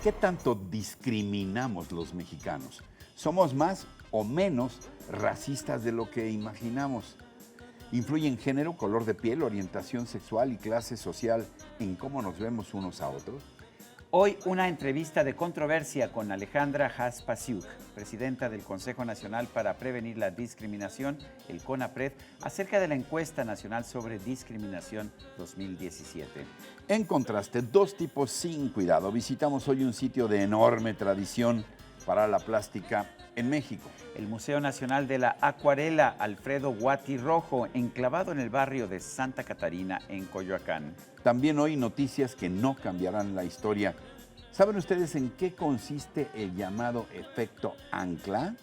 ¿Qué tanto discriminamos los mexicanos? ¿Somos más o menos racistas de lo que imaginamos? ¿Influyen género, color de piel, orientación sexual y clase social en cómo nos vemos unos a otros? Hoy una entrevista de controversia con Alejandra Haspasiuk, presidenta del Consejo Nacional para Prevenir la Discriminación, el CONAPRED, acerca de la encuesta nacional sobre discriminación 2017. En contraste, dos tipos sin cuidado. Visitamos hoy un sitio de enorme tradición para la plástica en México. El Museo Nacional de la Acuarela Alfredo Guati Rojo, enclavado en el barrio de Santa Catarina, en Coyoacán. También hoy noticias que no cambiarán la historia. ¿Saben ustedes en qué consiste el llamado efecto ancla?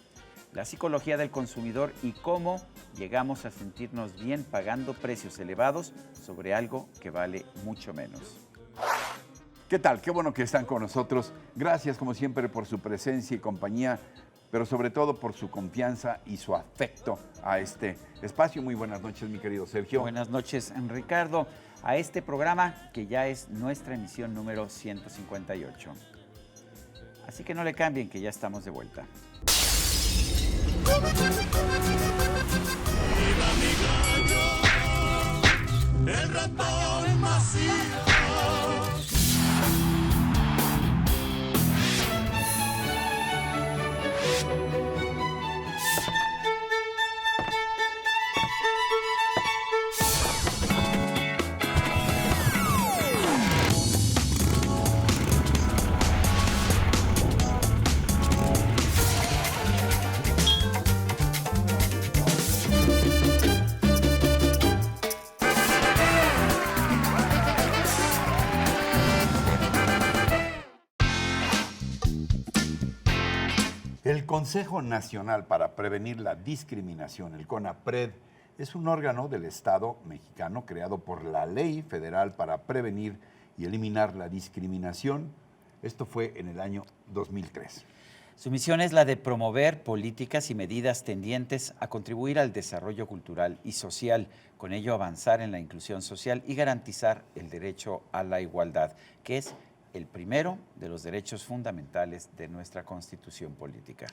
La psicología del consumidor y cómo llegamos a sentirnos bien pagando precios elevados sobre algo que vale mucho menos. ¿Qué tal? Qué bueno que están con nosotros. Gracias como siempre por su presencia y compañía, pero sobre todo por su confianza y su afecto a este espacio. Muy buenas noches, mi querido Sergio. Buenas noches, Ricardo, a este programa que ya es nuestra emisión número 158. Así que no le cambien, que ya estamos de vuelta. El ratón Macías. El Consejo Nacional para Prevenir la Discriminación, el CONAPRED, es un órgano del Estado mexicano creado por la Ley Federal para Prevenir y Eliminar la Discriminación. Esto fue en el año 2003. Su misión es la de promover políticas y medidas tendientes a contribuir al desarrollo cultural y social, con ello avanzar en la inclusión social y garantizar el derecho a la igualdad, que es el primero de los derechos fundamentales de nuestra Constitución política.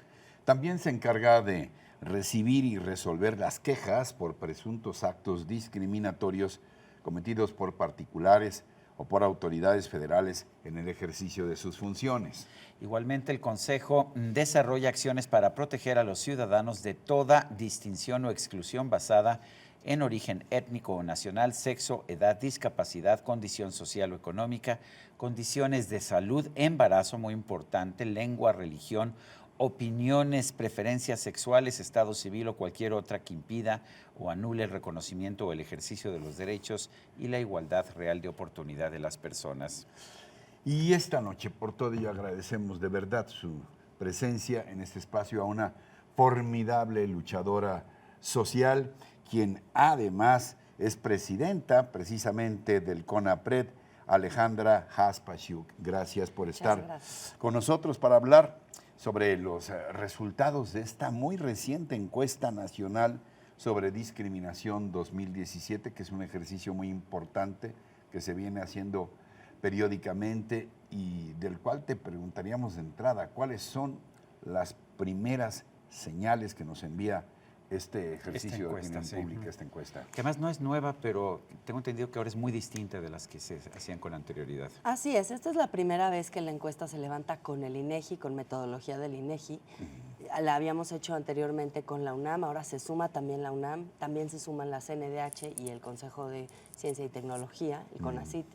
También se encarga de recibir y resolver las quejas por presuntos actos discriminatorios cometidos por particulares o por autoridades federales en el ejercicio de sus funciones. Igualmente, el Consejo desarrolla acciones para proteger a los ciudadanos de toda distinción o exclusión basada en origen étnico o nacional, sexo, edad, discapacidad, condición social o económica, condiciones de salud, embarazo, muy importante, lengua, religión, opiniones, preferencias sexuales, estado civil o cualquier otra que impida o anule el reconocimiento o el ejercicio de los derechos y la igualdad real de oportunidad de las personas. Y esta noche, por todo ello, agradecemos de verdad su presencia en este espacio a una formidable luchadora social, quien además es presidenta precisamente del CONAPRED, Alejandra Haspasiuk. Gracias por estar con nosotros para hablar sobre los resultados de esta muy reciente encuesta nacional sobre discriminación 2017, que es un ejercicio muy importante que se viene haciendo periódicamente y del cual te preguntaríamos de entrada, ¿cuáles son las primeras señales que nos envía este ejercicio de opinión pública, esta encuesta? Que además no es nueva, pero tengo entendido que ahora es muy distinta de las que se hacían con anterioridad. Así es, esta es la primera vez que la encuesta se levanta con el INEGI, con metodología del INEGI. La habíamos hecho anteriormente con la UNAM, ahora se suma también la UNAM, también se suman la CNDH y el Consejo de Ciencia y Tecnología, el CONACYT.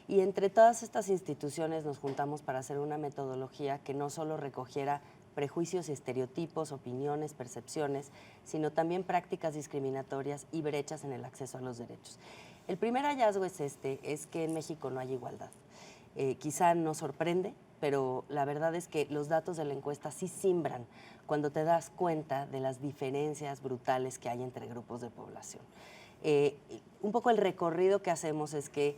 Y entre todas estas instituciones nos juntamos para hacer una metodología que no solo recogiera prejuicios y estereotipos, opiniones, percepciones, sino también prácticas discriminatorias y brechas en el acceso a los derechos. El primer hallazgo es que en México no hay igualdad. Quizá nos sorprende, pero la verdad es que los datos de la encuesta sí simbran cuando te das cuenta de las diferencias brutales que hay entre grupos de población. Un poco el recorrido que hacemos es que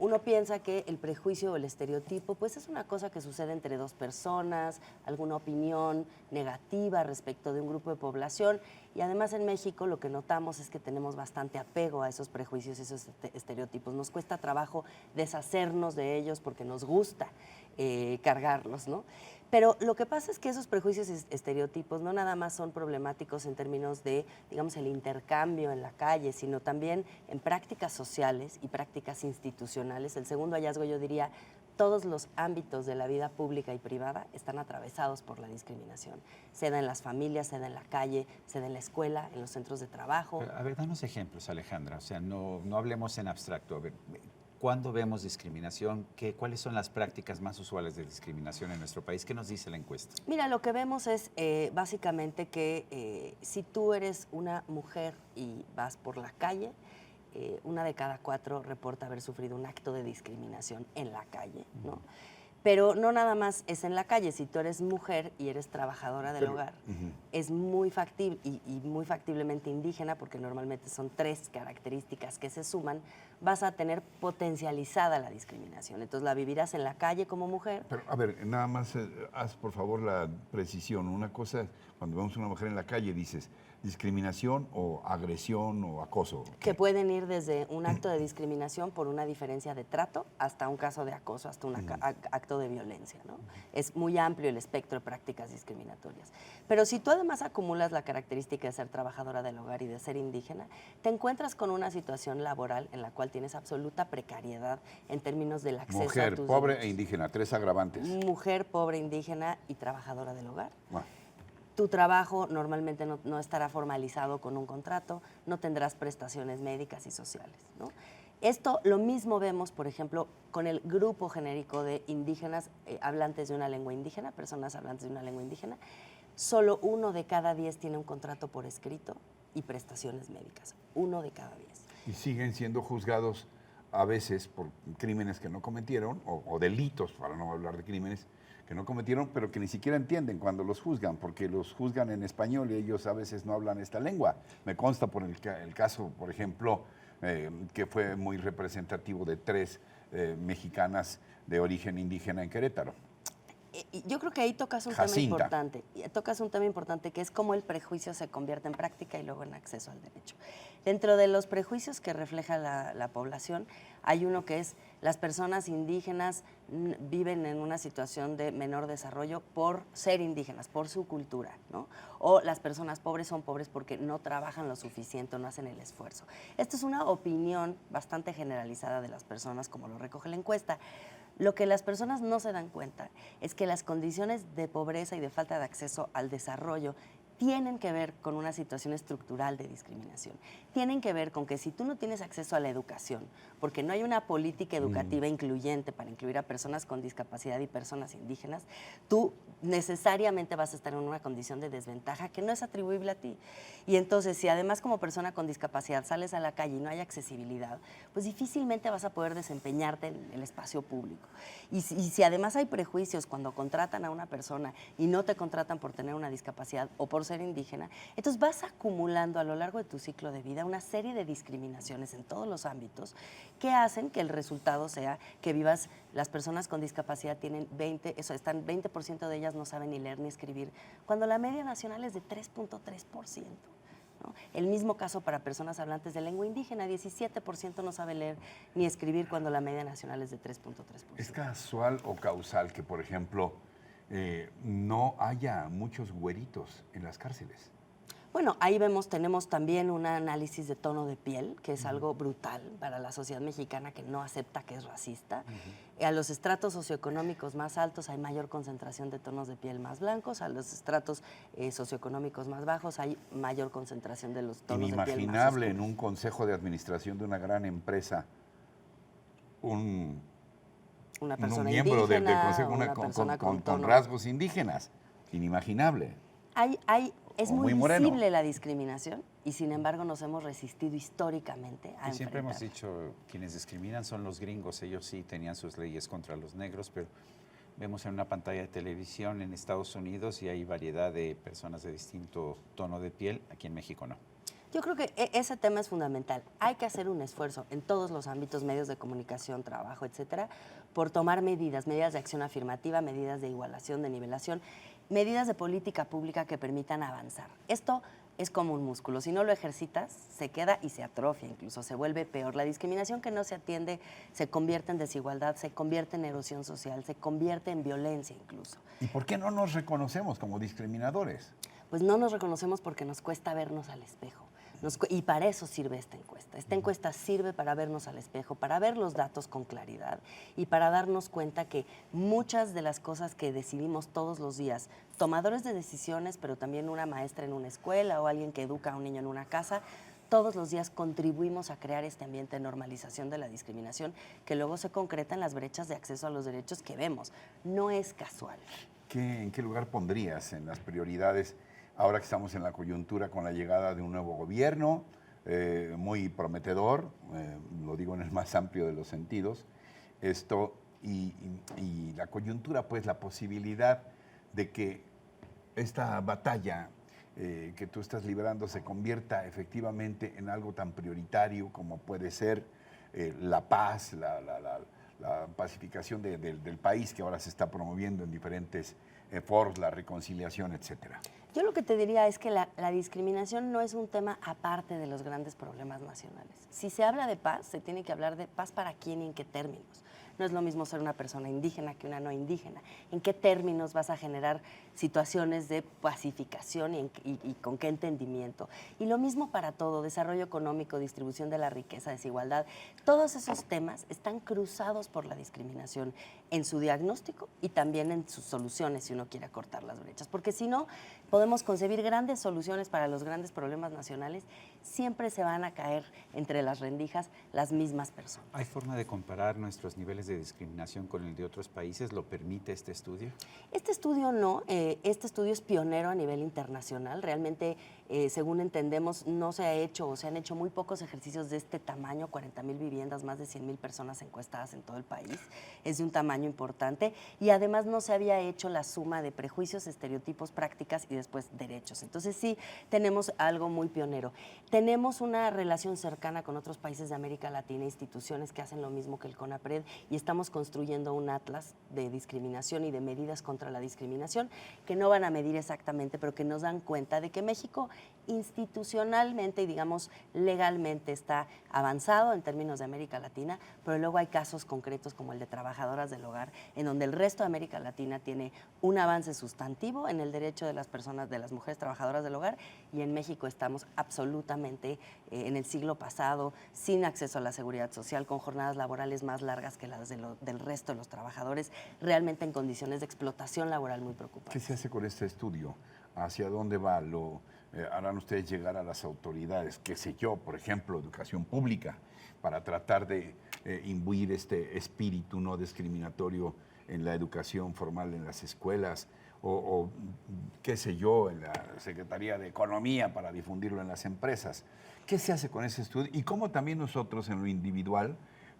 uno piensa que el prejuicio o el estereotipo pues es una cosa que sucede entre dos personas, alguna opinión negativa respecto de un grupo de población, y además en México lo que notamos es que tenemos bastante apego a esos prejuicios y esos estereotipos. Nos cuesta trabajo deshacernos de ellos porque nos gusta. cargarlos, ¿no? Pero lo que pasa es que esos prejuicios y estereotipos no nada más son problemáticos en términos de, digamos, el intercambio en la calle, sino también en prácticas sociales y prácticas institucionales. El segundo hallazgo, yo diría, todos los ámbitos de la vida pública y privada están atravesados por la discriminación. Se da en las familias, se da en la calle, se da en la escuela, en los centros de trabajo. Pero, a ver, danos ejemplos, Alejandra. O sea, no hablemos en abstracto. A ver, ¿cuándo vemos discriminación? ¿Cuáles son las prácticas más usuales de discriminación en nuestro país? ¿Qué nos dice la encuesta? Mira, lo que vemos es básicamente que si tú eres una mujer y vas por la calle, 1 de cada 4 reporta haber sufrido un acto de discriminación en la calle, ¿no? Pero no nada más es en la calle. Si tú eres mujer y eres trabajadora del hogar, es muy factible y muy factiblemente indígena, porque normalmente son 3 características que se suman, vas a tener potencializada la discriminación. Entonces la vivirás en la calle como mujer. Pero, a ver, nada más haz por favor la precisión. Una cosa, cuando vemos a una mujer en la calle, dices discriminación o agresión o acoso. Que pueden ir desde un acto de discriminación por una diferencia de trato hasta un caso de acoso, hasta un acto de violencia, ¿no? Es muy amplio el espectro de prácticas discriminatorias. Pero si tú además acumulas la característica de ser trabajadora del hogar y de ser indígena, te encuentras con una situación laboral en la cual tienes absoluta precariedad en términos del acceso a Mujer, tus pobre derechos. e indígena, 3 agravantes. Mujer, pobre, indígena y trabajadora del hogar. Bueno, Tu trabajo normalmente no estará formalizado con un contrato, no tendrás prestaciones médicas y sociales, ¿no? Esto lo mismo vemos, por ejemplo, con el grupo genérico de indígenas hablantes de una lengua indígena, personas hablantes de una lengua indígena. Solo 1 de cada 10 tiene un contrato por escrito y prestaciones médicas. 1 de cada 10. y siguen siendo juzgados a veces por crímenes que no cometieron, o delitos, para no hablar de crímenes, que no cometieron, pero que ni siquiera entienden cuando los juzgan, porque los juzgan en español y ellos a veces no hablan esta lengua. Me consta por el caso, por ejemplo, que fue muy representativo de 3 mexicanas de origen indígena en Querétaro. Y yo creo que ahí tocas un Jacinta. tema importante. Tocas un tema importante que es cómo el prejuicio se convierte en práctica y luego en acceso al derecho. Dentro de los prejuicios que refleja la población, hay uno que es las personas indígenas viven en una situación de menor desarrollo por ser indígenas, por su cultura, ¿no? O las personas pobres son pobres porque no trabajan lo suficiente, no hacen el esfuerzo. Esta es una opinión bastante generalizada de las personas, como lo recoge la encuesta. Lo que las personas no se dan cuenta es que las condiciones de pobreza y de falta de acceso al desarrollo tienen que ver con una situación estructural de discriminación. Tienen que ver con que si tú no tienes acceso a la educación, porque no hay una política educativa incluyente para incluir a personas con discapacidad y personas indígenas, tú necesariamente vas a estar en una condición de desventaja que no es atribuible a ti. Y entonces, si además como persona con discapacidad sales a la calle y no hay accesibilidad, pues difícilmente vas a poder desempeñarte en el espacio público. Y si además hay prejuicios cuando contratan a una persona y no te contratan por tener una discapacidad o por ser indígena, entonces vas acumulando a lo largo de tu ciclo de vida una serie de discriminaciones en todos los ámbitos que hacen que el resultado sea que vivas, las personas con discapacidad tienen 20% de ellas no saben ni leer ni escribir, cuando la media nacional es de 3.3%. ¿no? El mismo caso para personas hablantes de lengua indígena, 17% no sabe leer ni escribir cuando la media nacional es de 3.3%. ¿Es casual o causal que, por ejemplo, no haya muchos güeritos en las cárceles? Bueno, ahí tenemos también un análisis de tono de piel, que es algo brutal para la sociedad mexicana que no acepta que es racista. A los estratos socioeconómicos más altos hay mayor concentración de tonos de piel más blancos, a los estratos socioeconómicos más bajos hay mayor concentración de los tonos de piel más oscuros. Inimaginable en un consejo de administración de una gran empresa, una un persona miembro del indígena, consejo una persona con tono. rasgos indígenas. Inimaginable. Es O muy muy moreno. visible la discriminación y sin embargo nos hemos resistido históricamente a Y siempre hemos enfrentarla. dicho, quienes discriminan son los gringos, ellos sí tenían sus leyes contra los negros, pero vemos en una pantalla de televisión en Estados Unidos y hay variedad de personas de distinto tono de piel, aquí en México no. Yo creo que ese tema es fundamental. Hay que hacer un esfuerzo en todos los ámbitos, medios de comunicación, trabajo, etcétera, por tomar medidas de acción afirmativa, medidas de igualación, de nivelación, medidas de política pública que permitan avanzar. Esto es como un músculo. Si no lo ejercitas, se queda y se atrofia, incluso se vuelve peor. La discriminación que no se atiende se convierte en desigualdad, se convierte en erosión social, se convierte en violencia incluso. ¿Y por qué no nos reconocemos como discriminadores? Pues no nos reconocemos porque nos cuesta vernos al espejo. Y para eso sirve esta encuesta. Esta encuesta sirve para vernos al espejo, para ver los datos con claridad y para darnos cuenta que muchas de las cosas que decidimos todos los días, tomadores de decisiones, pero también una maestra en una escuela o alguien que educa a un niño en una casa, todos los días contribuimos a crear este ambiente de normalización de la discriminación que luego se concreta en las brechas de acceso a los derechos que vemos. No es casual. ¿En qué lugar pondrías en las prioridades ahora que estamos en la coyuntura con la llegada de un nuevo gobierno, muy prometedor, lo digo en el más amplio de los sentidos, y la coyuntura, pues la posibilidad de que esta batalla que tú estás librando se convierta efectivamente en algo tan prioritario como puede ser la paz, la pacificación del país que ahora se está promoviendo en diferentes foros, la reconciliación, etcétera? Yo lo que te diría es que la discriminación no es un tema aparte de los grandes problemas nacionales. Si se habla de paz, se tiene que hablar de paz para quién y en qué términos. No es lo mismo ser una persona indígena que una no indígena. ¿En qué términos vas a generar situaciones de pacificación y con qué entendimiento? Y lo mismo para todo, desarrollo económico, distribución de la riqueza, desigualdad. Todos esos temas están cruzados por la discriminación en su diagnóstico y también en sus soluciones, si uno quiere acortar las brechas. Porque si no, podemos concebir grandes soluciones para los grandes problemas nacionales, siempre se van a caer entre las rendijas las mismas personas. ¿Hay forma de comparar nuestros niveles de discriminación con el de otros países? ¿Lo permite este estudio? Este estudio no, este estudio es pionero a nivel internacional. Realmente, según entendemos, no se ha hecho o se han hecho muy pocos ejercicios de este tamaño, 40,000 viviendas, más de 100,000 personas encuestadas en todo el país. Es de un tamaño importante y además no se había hecho la suma de prejuicios, estereotipos, prácticas y después derechos. Entonces sí, tenemos algo muy pionero. Tenemos una relación cercana con otros países de América Latina, instituciones que hacen lo mismo que el CONAPRED, y estamos construyendo un atlas de discriminación y de medidas contra la discriminación que no van a medir exactamente, pero que nos dan cuenta de que México institucionalmente y digamos legalmente está avanzado en términos de América Latina, pero luego hay casos concretos como el de trabajadoras del hogar, en donde el resto de América Latina tiene un avance sustantivo en el derecho de las personas, de las mujeres trabajadoras del hogar, y en México estamos absolutamente en el siglo pasado, sin acceso a la seguridad social, con jornadas laborales más largas que las del resto de los trabajadores, realmente en condiciones de explotación laboral muy preocupantes. ¿Qué se hace con este estudio? ¿Hacia dónde va? ¿Lo harán ustedes llegar a las autoridades? ¿Qué sé yo? Por ejemplo, educación pública, para tratar de imbuir este espíritu no discriminatorio en la educación formal en las escuelas, o qué sé yo, en la Secretaría de Economía para difundirlo en las empresas. ¿Qué se hace con ese estudio? Y cómo también nosotros en lo individual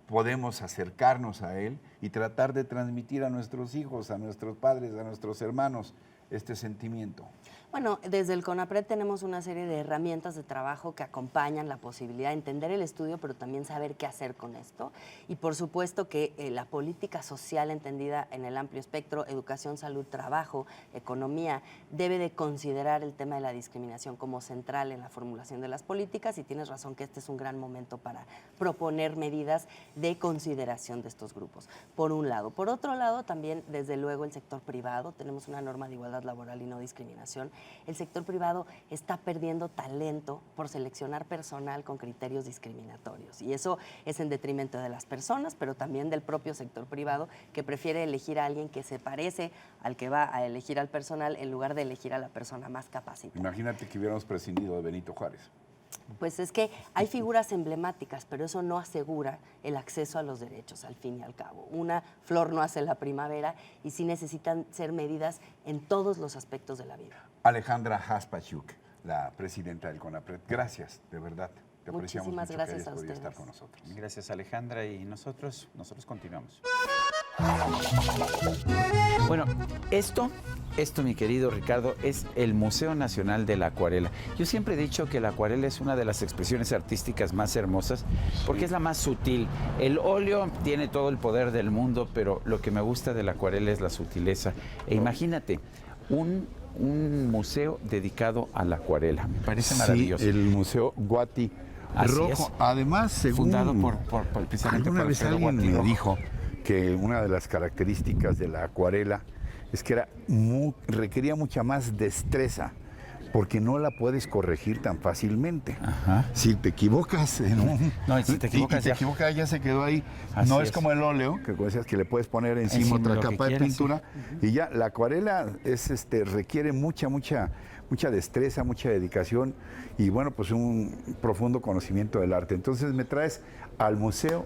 podemos acercarnos a él y tratar de transmitir a nuestros hijos, a nuestros padres, a nuestros hermanos este sentimiento. Bueno, desde el CONAPRED tenemos una serie de herramientas de trabajo que acompañan la posibilidad de entender el estudio, pero también saber qué hacer con esto. Y por supuesto que la política social entendida en el amplio espectro, educación, salud, trabajo, economía, debe de considerar el tema de la discriminación como central en la formulación de las políticas, y tienes razón que este es un gran momento para proponer medidas de consideración de estos grupos, por un lado. Por otro lado, también, desde luego, el sector privado. Tenemos una norma de igualdad laboral y no discriminación. El sector privado está perdiendo talento por seleccionar personal con criterios discriminatorios, y eso es en detrimento de las personas, pero también del propio sector privado, que prefiere elegir a alguien que se parece al que va a elegir al personal en lugar de elegir a la persona más capacitada. Imagínate que hubiéramos prescindido de Benito Juárez. Pues es que hay figuras emblemáticas, pero eso no asegura el acceso a los derechos, al fin y al cabo. Una flor no hace la primavera, y sí necesitan ser medidas en todos los aspectos de la vida. Alejandra Haspachuk, la presidenta del CONAPRED, gracias, de verdad. Te apreciamos Muchísimas mucho gracias que hayas a podido ustedes. estar con nosotros. Gracias, Alejandra, y nosotros continuamos. Bueno, esto, mi querido Ricardo, es el Museo Nacional de la Acuarela. Yo siempre he dicho que la acuarela es una de las expresiones artísticas más hermosas porque es la más sutil. El óleo tiene todo el poder del mundo, pero lo que me gusta de la acuarela es la sutileza. E imagínate, un un museo dedicado a la acuarela. Me parece Sí, maravilloso. el Museo Guati Así Rojo. es. Además, según Fundado precisamente alguna por vez Alfredo alguien Guati me Rojo. dijo que una de las características de la acuarela es que requería mucha más destreza, porque no la puedes corregir tan fácilmente. Ajá. Si te equivocas en un... No, y si te equivocas ya. ya se quedó ahí. Así no es es. como el óleo, que como decías, que le puedes poner encima Encima otra lo que capa de quieras, pintura y ya. La acuarela requiere mucha destreza, mucha dedicación y bueno, pues un profundo conocimiento del arte. Entonces me traes al Museo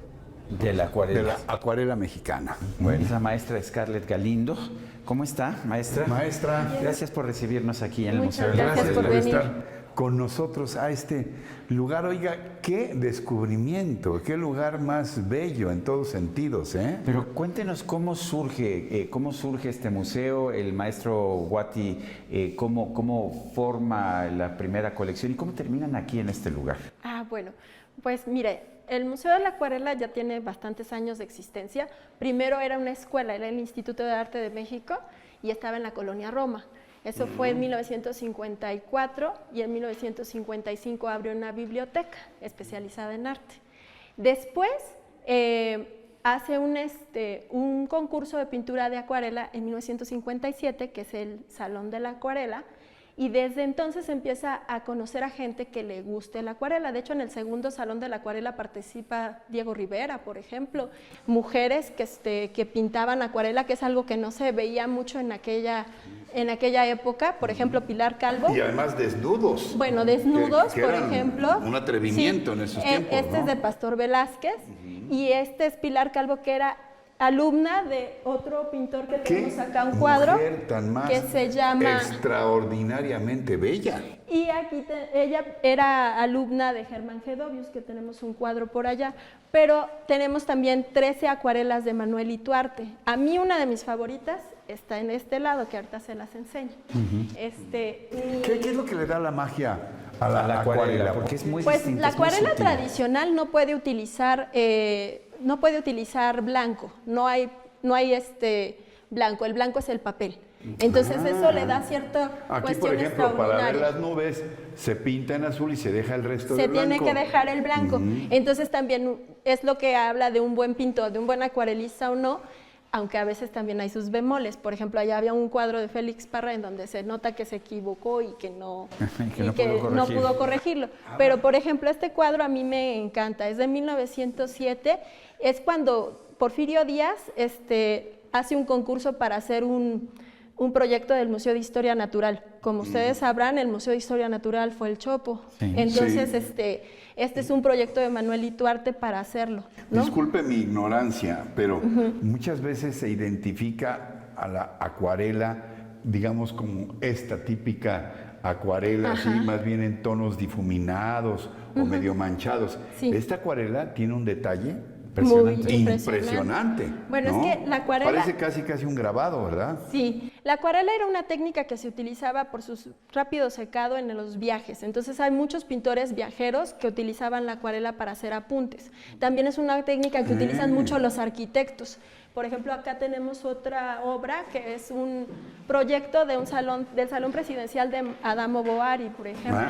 De la acuarela. de la Acuarela Mexicana. Es la maestra Scarlett Galindo. ¿Cómo está, maestra? Maestra, Gracias por recibirnos aquí en el Muchas Museo de la gracias gracias por por venir. estar con nosotros a este lugar. Oiga, qué descubrimiento, qué lugar más bello en todos sentidos, ¿eh? Pero cuéntenos cómo surge este museo, el maestro Guati, cómo forma la primera colección y cómo terminan aquí en este lugar. Bueno, pues mire, el Museo de la Acuarela ya tiene bastantes años de existencia. Primero era una escuela, era el Instituto de Arte de México y estaba en la colonia Roma. Eso fue en 1954 y en 1955 abrió una biblioteca especializada en arte. Después hace un concurso de pintura de acuarela en 1957, que es el Salón de la Acuarela, y desde entonces empieza a conocer a gente que le guste la acuarela. De hecho, en el segundo Salón de la Acuarela participa Diego Rivera, por ejemplo, mujeres que pintaban acuarela, que es algo que no se veía mucho en aquella época, por ejemplo, Pilar Calvo. Y además desnudos. Bueno, desnudos, que por eran ejemplo. un atrevimiento en esos tiempos, Este ¿no? es de Pastor Velázquez y este es Pilar Calvo, que era alumna de otro pintor que tenemos acá, un cuadro mujer tan más que se llama... extraordinariamente bella. Y aquí ella era alumna de Germán Gedovius, que tenemos un cuadro por allá, pero tenemos también 13 acuarelas de Manuel Ituarte. A mí una de mis favoritas está en este lado, que ahorita se las enseño. ¿Qué es lo que le da la magia a la acuarela? porque es muy Pues distinta, la es muy acuarela sutil. tradicional no puede utilizar blanco, no hay blanco, el blanco es el papel. Entonces eso le da cierta Aquí, por cuestión ejemplo, para ver extraordinaria. las nubes, se pinta en azul y se deja el resto Se de blanco. tiene que dejar el blanco. Entonces también es lo que habla de un buen pintor, de un buen acuarelista o no, aunque a veces también hay sus bemoles. Por ejemplo, allá había un cuadro de Félix Parra en donde se nota que se equivocó y que no no pudo corregirlo. Pero, por ejemplo, este cuadro a mí me encanta. Es de 1907. Es cuando Porfirio Díaz hace un concurso para hacer un proyecto del Museo de Historia Natural. Como ustedes sabrán, el Museo de Historia Natural fue el Chopo. Sí. Entonces, Sí. este es un proyecto de Manuel Ituarte para hacerlo, ¿no? Disculpe mi ignorancia, pero muchas veces se identifica a la acuarela, digamos, como esta típica acuarela, así, más bien en tonos difuminados o medio manchados. Sí. Esta acuarela tiene un detalle Muy impresionante. Bueno, ¿no? es que la acuarela... Parece casi un grabado, ¿verdad? Sí, la acuarela era una técnica que se utilizaba por su rápido secado en los viajes. Entonces hay muchos pintores viajeros que utilizaban la acuarela para hacer apuntes. También es una técnica que utilizan mucho los arquitectos. Por ejemplo, acá tenemos otra obra que es un proyecto de del Salón Presidencial de Adamo Boari, por ejemplo.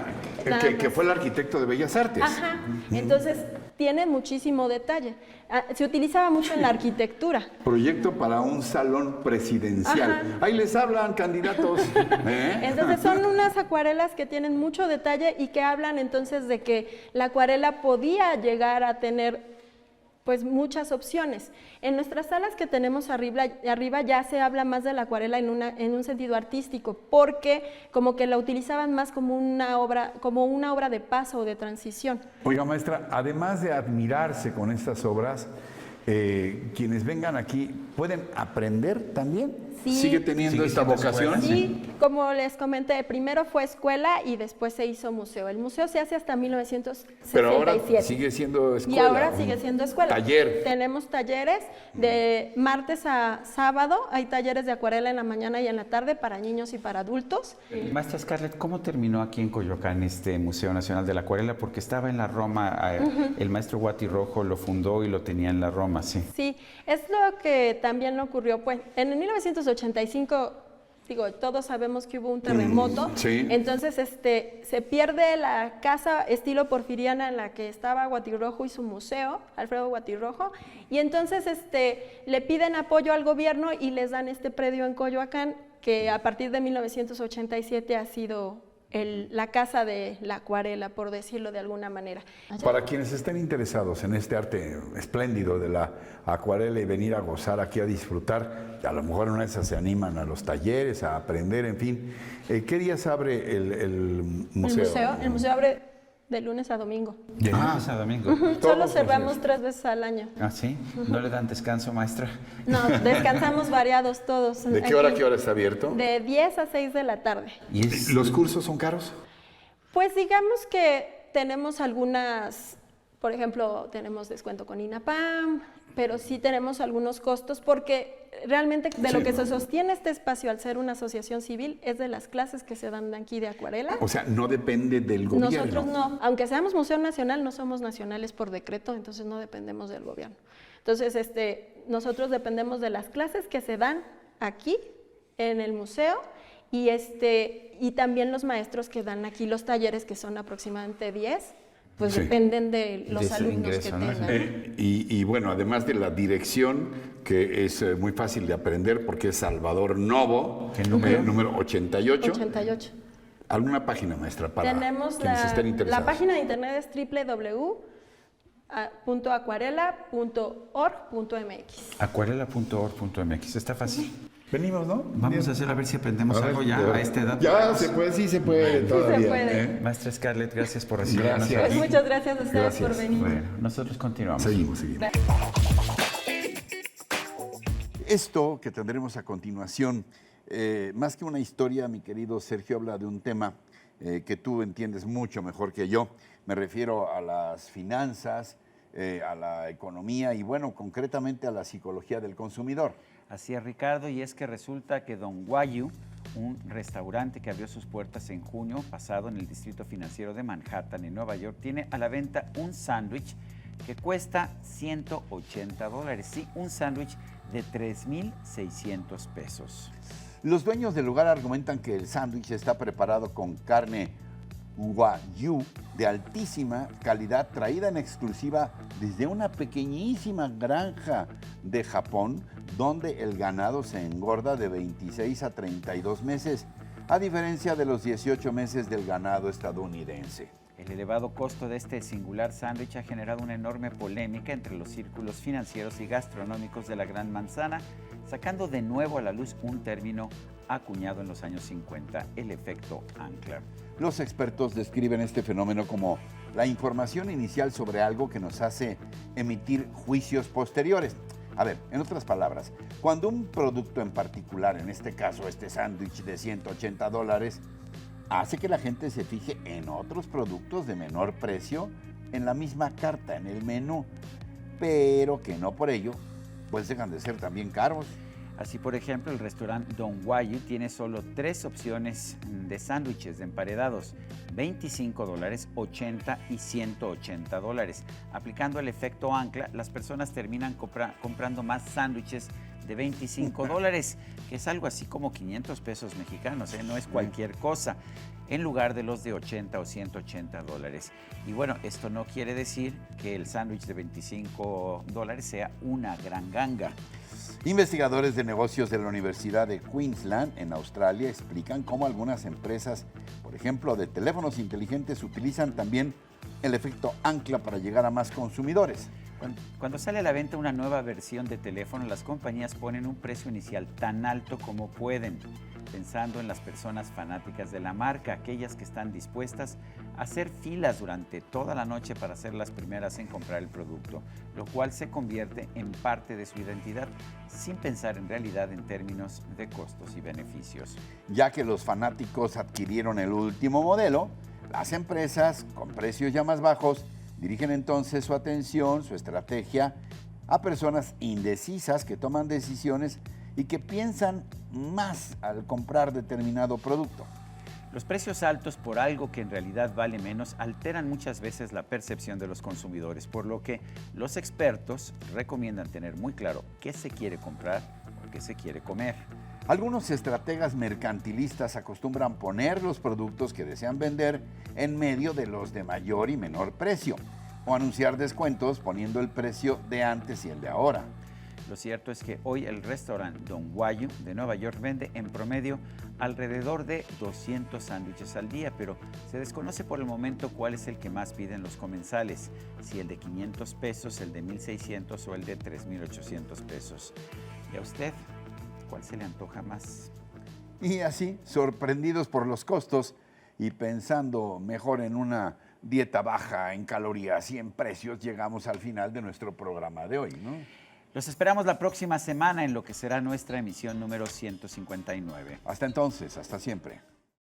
Que fue el arquitecto de Bellas Artes. Ajá, entonces tiene muchísimo detalle. Se utilizaba mucho en la arquitectura. Proyecto para un salón presidencial. Ajá. Ahí les hablan, candidatos. ¿Eh? Entonces son unas acuarelas que tienen mucho detalle y que hablan entonces de que la acuarela podía llegar a tener pues muchas opciones. En nuestras salas que tenemos arriba ya se habla más de la acuarela en un sentido artístico, porque como que la utilizaban más como una obra de paso o de transición. Oiga, maestra, además de admirarse con estas obras, quienes vengan aquí, ¿pueden aprender también? Sí. ¿Sigue teniendo Sigue esta siendo vocación? escuela, Sí, como les comenté, primero fue escuela y después se hizo museo. El museo se hace hasta 1967. Pero ahora sigue siendo escuela. Y ahora sigue siendo escuela. Taller. Tenemos talleres de martes a sábado, hay talleres de acuarela en la mañana y en la tarde para niños y para adultos. Maestra Scarlett, ¿cómo terminó aquí en Coyoacán este Museo Nacional de la Acuarela? Porque estaba en la Roma, el maestro Guati Rojo lo fundó y lo tenía en la Roma, sí. Sí, es lo que también ocurrió, pues, en el 1985 digo, todos sabemos que hubo un terremoto, sí. entonces se pierde la casa estilo porfiriana en la que estaba Guatirrojo y su museo, Alfredo Guatirrojo, y entonces le piden apoyo al gobierno y les dan este predio en Coyoacán, que a partir de 1987 ha sido la casa de la acuarela, por decirlo de alguna manera. Para quienes estén interesados en este arte espléndido de la acuarela y venir a gozar aquí, a disfrutar, a lo mejor en una de esas se animan a los talleres, a aprender, en fin. ¿Qué días abre el museo? El museo abre de lunes a domingo. De lunes a domingo. Solo Todos los cerramos días. 3 veces al año. ¿Ah, sí? ¿No le dan descanso, maestra? No, descansamos variados todos. ¿De qué hora a qué hora está abierto? De 10 a 6 de la tarde. ¿Y es ¿Los cursos son caros? Pues digamos que tenemos algunas, por ejemplo, tenemos descuento con INAPAM, pero sí tenemos algunos costos porque realmente de lo que se sostiene este espacio al ser una asociación civil es de las clases que se dan aquí de acuarela. O sea, no depende del gobierno. Nosotros no, aunque seamos Museo Nacional, no somos nacionales por decreto, entonces no dependemos del gobierno. Entonces, nosotros dependemos de las clases que se dan aquí en el museo y también los maestros que dan aquí los talleres, que son aproximadamente 10, pues Sí. dependen de los De su alumnos ingreso, que ¿no? tengan. Y bueno, además de la dirección, que es muy fácil de aprender porque es Salvador Novo, ¿Qué número? número 88. 88. ¿Alguna página, maestra, para Tenemos quienes estén interesados? la página de internet es www.acuarela.org.mx. acuarela.org.mx. Está fácil. Venimos, ¿no? Vamos a hacer a ver si aprendemos algo ya a esta edad. Ya se puede, sí se puede todavía. puede. Maestra Scarlett, gracias por recibirnos Gracias. aquí. Pues muchas gracias a ustedes por Gracias. venir. Bueno, nosotros continuamos. Seguimos. Esto que tendremos a continuación, más que una historia, mi querido Sergio, habla de un tema que tú entiendes mucho mejor que yo. Me refiero a las finanzas, a la economía y, bueno, concretamente a la psicología del consumidor. Así es, Ricardo, y es que resulta que Don Guayu, un restaurante que abrió sus puertas en junio pasado en el Distrito Financiero de Manhattan, en Nueva York, tiene a la venta un sándwich que cuesta $180. Sí, un sándwich de 3,600 pesos. Los dueños del lugar argumentan que el sándwich está preparado con carne Wagyu de altísima calidad, traída en exclusiva desde una pequeñísima granja de Japón, donde el ganado se engorda de 26 a 32 meses, a diferencia de los 18 meses del ganado estadounidense. El elevado costo de este singular sándwich ha generado una enorme polémica entre los círculos financieros y gastronómicos de la Gran Manzana, sacando de nuevo a la luz un término acuñado en los años 50, el efecto Ankler. Los expertos describen este fenómeno como la información inicial sobre algo que nos hace emitir juicios posteriores. A ver, en otras palabras, cuando un producto en particular, en este caso este sándwich de $180, hace que la gente se fije en otros productos de menor precio en la misma carta, en el menú, pero que no por ello pues dejan de ser también caros. Así, por ejemplo, el restaurante Don Guayu tiene solo 3 opciones de sándwiches de emparedados, $25, $80 y $180. Aplicando el efecto ancla, las personas terminan comprando más sándwiches de $25, que es algo así como 500 pesos mexicanos, no es cualquier cosa, en lugar de los de 80 o 180 dólares. Y bueno, esto no quiere decir que el sándwich de $25 sea una gran ganga. Investigadores de negocios de la Universidad de Queensland, en Australia, explican cómo algunas empresas, por ejemplo, de teléfonos inteligentes, utilizan también el efecto ancla para llegar a más consumidores. Cuando sale a la venta una nueva versión de teléfono, las compañías ponen un precio inicial tan alto como pueden, pensando en las personas fanáticas de la marca, aquellas que están dispuestas a hacer filas durante toda la noche para ser las primeras en comprar el producto, lo cual se convierte en parte de su identidad, sin pensar en realidad en términos de costos y beneficios. Ya que los fanáticos adquirieron el último modelo, las empresas, con precios ya más bajos, dirigen entonces su atención, su estrategia, a personas indecisas que toman decisiones y que piensan más al comprar determinado producto. Los precios altos por algo que en realidad vale menos alteran muchas veces la percepción de los consumidores, por lo que los expertos recomiendan tener muy claro qué se quiere comprar o qué se quiere comer. Algunos estrategas mercantilistas acostumbran poner los productos que desean vender en medio de los de mayor y menor precio, o anunciar descuentos poniendo el precio de antes y el de ahora. Lo cierto es que hoy el restaurante Don Guayo de Nueva York vende en promedio alrededor de 200 sándwiches al día, pero se desconoce por el momento cuál es el que más piden los comensales, si el de 500 pesos, el de 1,600 o el de 3,800 pesos. ¿Y a usted cuál se le antoja más? Y así, sorprendidos por los costos y pensando mejor en una dieta baja en calorías y en precios, llegamos al final de nuestro programa de hoy, ¿no? Los esperamos la próxima semana en lo que será nuestra emisión número 159. Hasta entonces, hasta siempre.